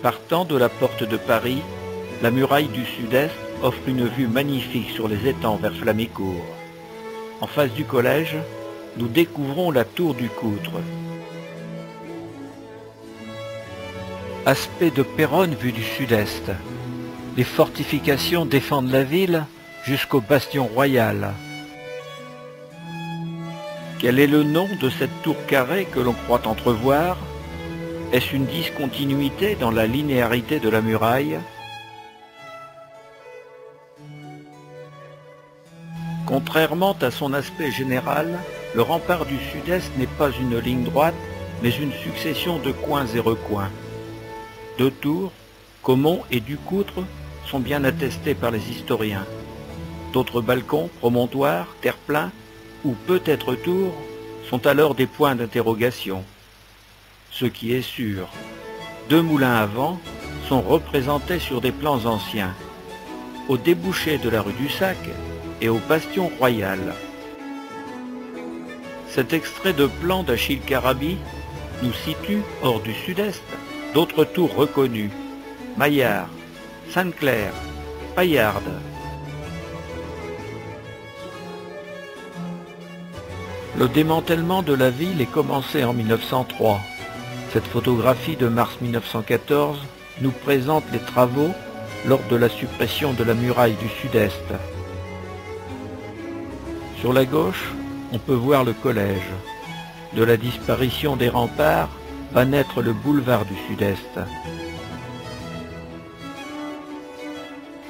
Partant de la porte de Paris, la muraille du sud-est offre une vue magnifique sur les étangs vers Flamicourt. En face du collège, nous découvrons la tour du Coutre. Aspect de Péronne vu du sud-est. Les fortifications défendent la ville jusqu'au bastion royal. Quel est le nom de cette tour carrée que l'on croit entrevoir? Est-ce une discontinuité dans la linéarité de la muraille? Contrairement à son aspect général, le rempart du sud-est n'est pas une ligne droite, mais une succession de coins et recoins. Deux tours, Caumont et Ducoutre, sont bien attestés par les historiens. D'autres balcons, promontoires, terre-pleins, ou peut-être tours, sont alors des points d'interrogation. Ce qui est sûr, deux moulins à vent sont représentés sur des plans anciens, au débouché de la rue du Sac et au bastion royal. Cet extrait de plan d'Achille Carabi nous situe, hors du sud-est, d'autres tours reconnues, Maillard, Sainte-Claire, Paillarde. Le démantèlement de la ville est commencé en 1903. Cette photographie de mars 1914 nous présente les travaux lors de la suppression de la muraille du sud-est. Sur la gauche, on peut voir le collège. De la disparition des remparts va naître le boulevard du sud-est.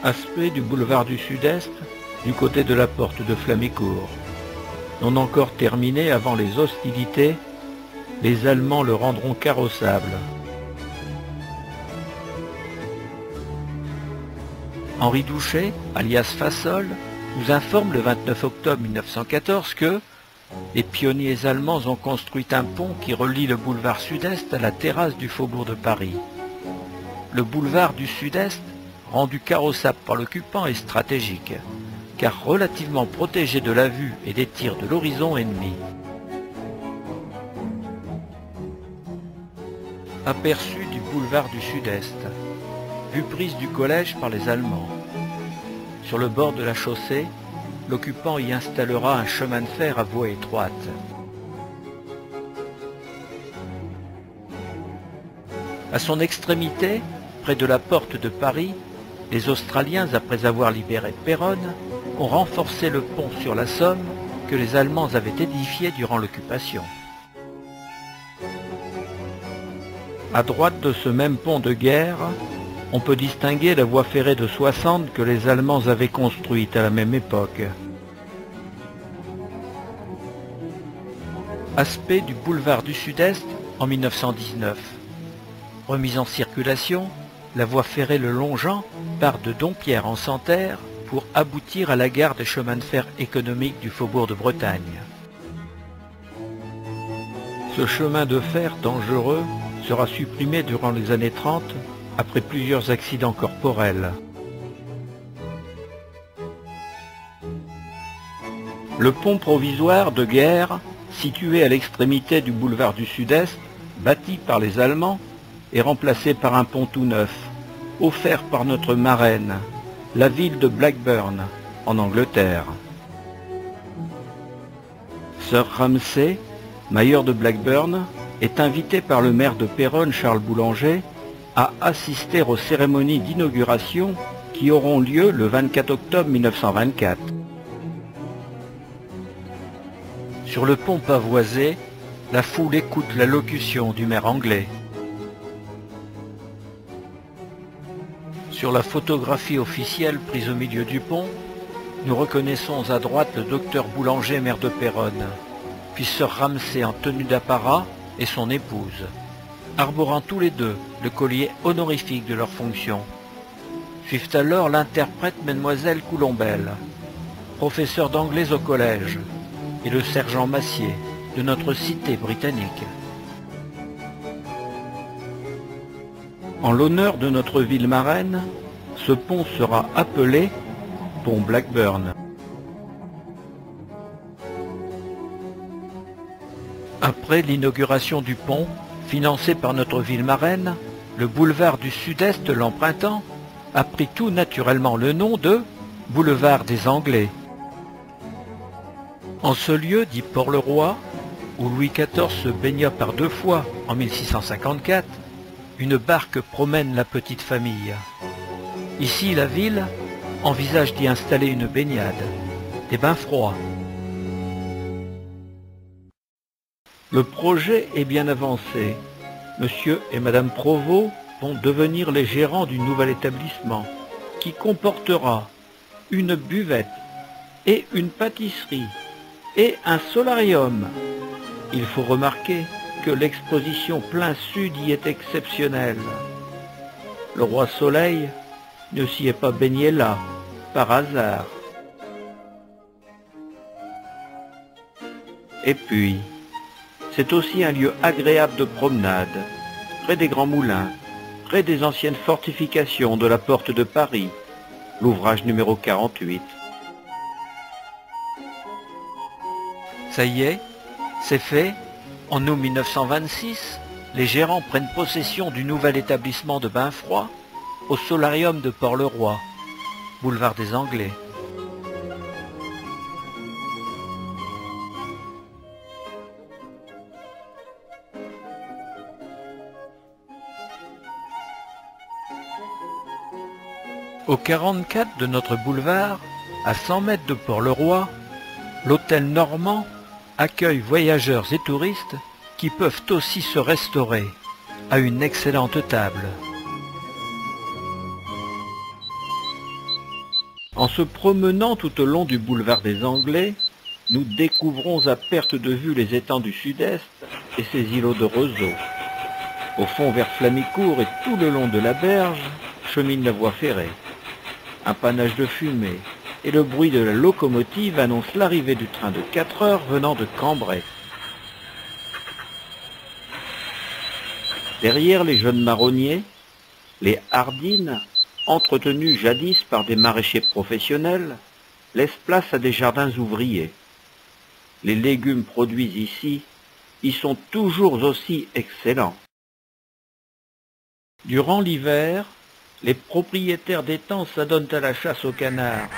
Aspect du boulevard du sud-est du côté de la porte de Flamicourt. Non encore terminé avant les hostilités, les Allemands le rendront carrossable. Henri Douchet, alias Fassol, nous informe le 29 octobre 1914 que les pionniers allemands ont construit un pont qui relie le boulevard sud-est à la terrasse du faubourg de Paris. Le boulevard du sud-est, rendu carrossable par l'occupant, est stratégique, car relativement protégé de la vue et des tirs de l'horizon ennemi. Aperçu du boulevard du sud-est, vue prise du collège par les Allemands. Sur le bord de la chaussée, l'occupant y installera un chemin de fer à voie étroite. À son extrémité, près de la porte de Paris, les Australiens, après avoir libéré Péronne, ont renforcé le pont sur la Somme que les Allemands avaient édifié durant l'occupation. À droite de ce même pont de guerre, on peut distinguer la voie ferrée de 60 que les Allemands avaient construite à la même époque. Aspect du boulevard du Sud-Est en 1919. Remise en circulation, la voie ferrée le longeant part de Dompierre en Santerre pour aboutir à la gare des chemins de fer économiques du faubourg de Bretagne. Ce chemin de fer dangereux sera supprimé durant les années 30 après plusieurs accidents corporels. Le pont provisoire de guerre, situé à l'extrémité du boulevard du Sud-Est, bâti par les Allemands, est remplacé par un pont tout neuf, offert par notre marraine, la ville de Blackburn, en Angleterre. Sir Ramsay, maire de Blackburn, est invité par le maire de Péronne, Charles Boulanger, à assister aux cérémonies d'inauguration qui auront lieu le 24 octobre 1924. Sur le pont pavoisé, la foule écoute l'allocution du maire anglais. Sur la photographie officielle prise au milieu du pont, nous reconnaissons à droite le docteur Boulanger, maire de Péronne, puis Sir Ramsay en tenue d'apparat et son épouse, arborant tous les deux le collier honorifique de leur fonction. Suivent alors l'interprète Mademoiselle Coulombelle, professeur d'anglais au collège, et le sergent Massier de notre cité britannique. En l'honneur de notre ville marraine, ce pont sera appelé pont Blackburn. Après l'inauguration du pont, financé par notre ville marraine, le boulevard du Sud-Est l'empruntant a pris tout naturellement le nom de boulevard des Anglais. En ce lieu dit Port-le-Roi, où Louis XIV se baigna par 2 fois en 1654, une barque promène la petite famille. Ici, la ville envisage d'y installer une baignade, des bains froids. Le projet est bien avancé. Monsieur et Madame Provost vont devenir les gérants du nouvel établissement, qui comportera une buvette et une pâtisserie et un solarium. Il faut remarquer que l'exposition plein sud y est exceptionnelle. Le roi Soleil ne s'y est pas baigné là, par hasard. Et puis, c'est aussi un lieu agréable de promenade, près des grands moulins, près des anciennes fortifications de la porte de Paris, l'ouvrage numéro 48. Ça y est, c'est fait. En août 1926, les gérants prennent possession du nouvel établissement de bains froids au solarium de Port-le-Roi, boulevard des Anglais. Au 44 de notre boulevard, à 100 mètres de Port-le-Roi, l'hôtel Normand accueille voyageurs et touristes qui peuvent aussi se restaurer à une excellente table. En se promenant tout au long du boulevard des Anglais, nous découvrons à perte de vue les étangs du Sud-Est et ses îlots de roseaux. Au fond, vers Flamicourt et tout le long de la berge, chemine la voie ferrée. Un panache de fumée et le bruit de la locomotive annoncent l'arrivée du train de 4 heures venant de Cambrai. Derrière les jeunes marronniers, les hardines, entretenues jadis par des maraîchers professionnels, laissent place à des jardins ouvriers. Les légumes produits ici y sont toujours aussi excellents. Durant l'hiver, les propriétaires d'étangs s'adonnent à la chasse aux canards,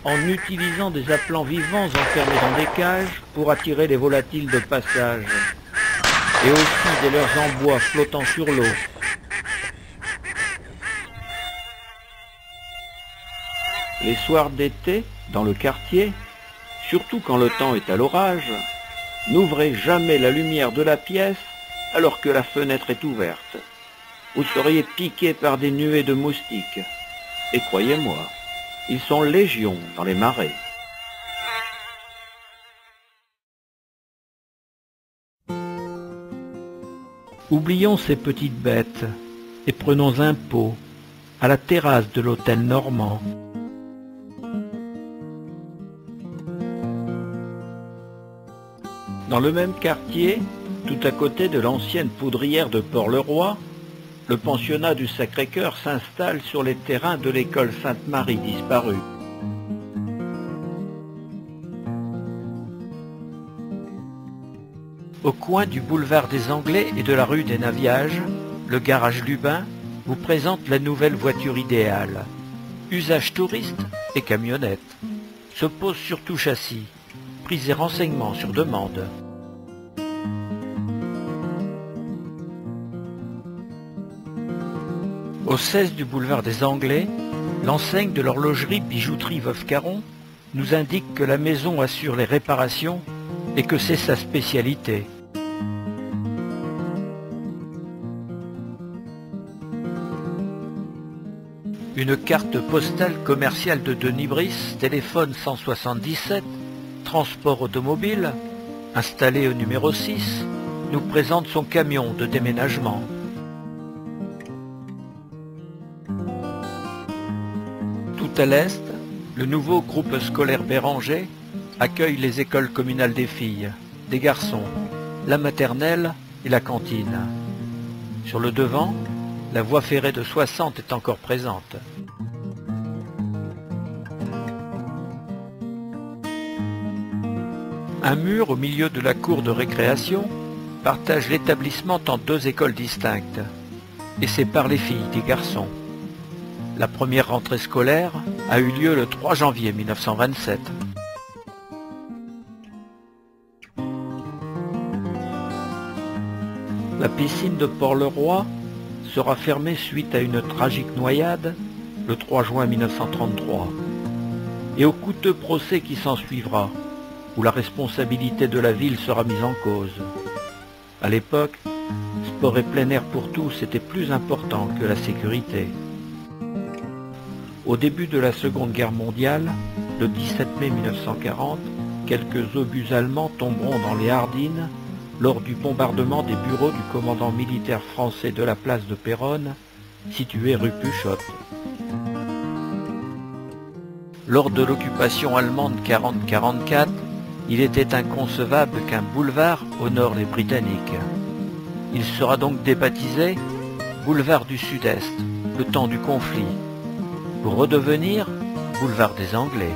en utilisant des appelants vivants enfermés dans des cages pour attirer les volatiles de passage, et aussi des leurres en bois flottant sur l'eau. Les soirs d'été, dans le quartier, surtout quand le temps est à l'orage, n'ouvrez jamais la lumière de la pièce alors que la fenêtre est ouverte. Vous seriez piqué par des nuées de moustiques. Et croyez-moi, ils sont légion dans les marais. Oublions ces petites bêtes et prenons un pot à la terrasse de l'hôtel Normand. Dans le même quartier, tout à côté de l'ancienne poudrière de Port-le-Roi, le pensionnat du Sacré-Cœur s'installe sur les terrains de l'école Sainte-Marie disparue. Au coin du boulevard des Anglais et de la rue des Naviages, le garage Lubin vous présente la nouvelle voiture idéale. Usage touriste et camionnette. Se pose sur tout châssis. Prise et renseignements sur demande. Au 16 du boulevard des Anglais, l'enseigne de l'horlogerie Bijouterie Veuve Caron nous indique que la maison assure les réparations et que c'est sa spécialité. Une carte postale commerciale de Denis Brice, téléphone 177, transport automobile, installé au numéro 6, nous présente son camion de déménagement. Tout à l'est, le nouveau groupe scolaire Béranger accueille les écoles communales des filles, des garçons, la maternelle et la cantine. Sur le devant, la voie ferrée de 60 est encore présente. Un mur au milieu de la cour de récréation partage l'établissement en 2 écoles distinctes. et sépare les filles des garçons. La première rentrée scolaire a eu lieu le 3 janvier 1927. La piscine de Port-le-Roi sera fermée suite à une tragique noyade le 3 juin 1933 et au coûteux procès qui s'ensuivra, où la responsabilité de la ville sera mise en cause. À l'époque, sport et plein air pour tous était plus important que la sécurité. Au début de la Seconde Guerre mondiale, le 17 mai 1940, quelques obus allemands tomberont dans les Ardines lors du bombardement des bureaux du commandant militaire français de la place de Péronne, situé rue Puchotte. Lors de l'occupation allemande 40-44, il était inconcevable qu'un boulevard honore les Britanniques. Il sera donc débaptisé boulevard du Sud-Est, le temps du conflit, pour redevenir boulevard des Anglais.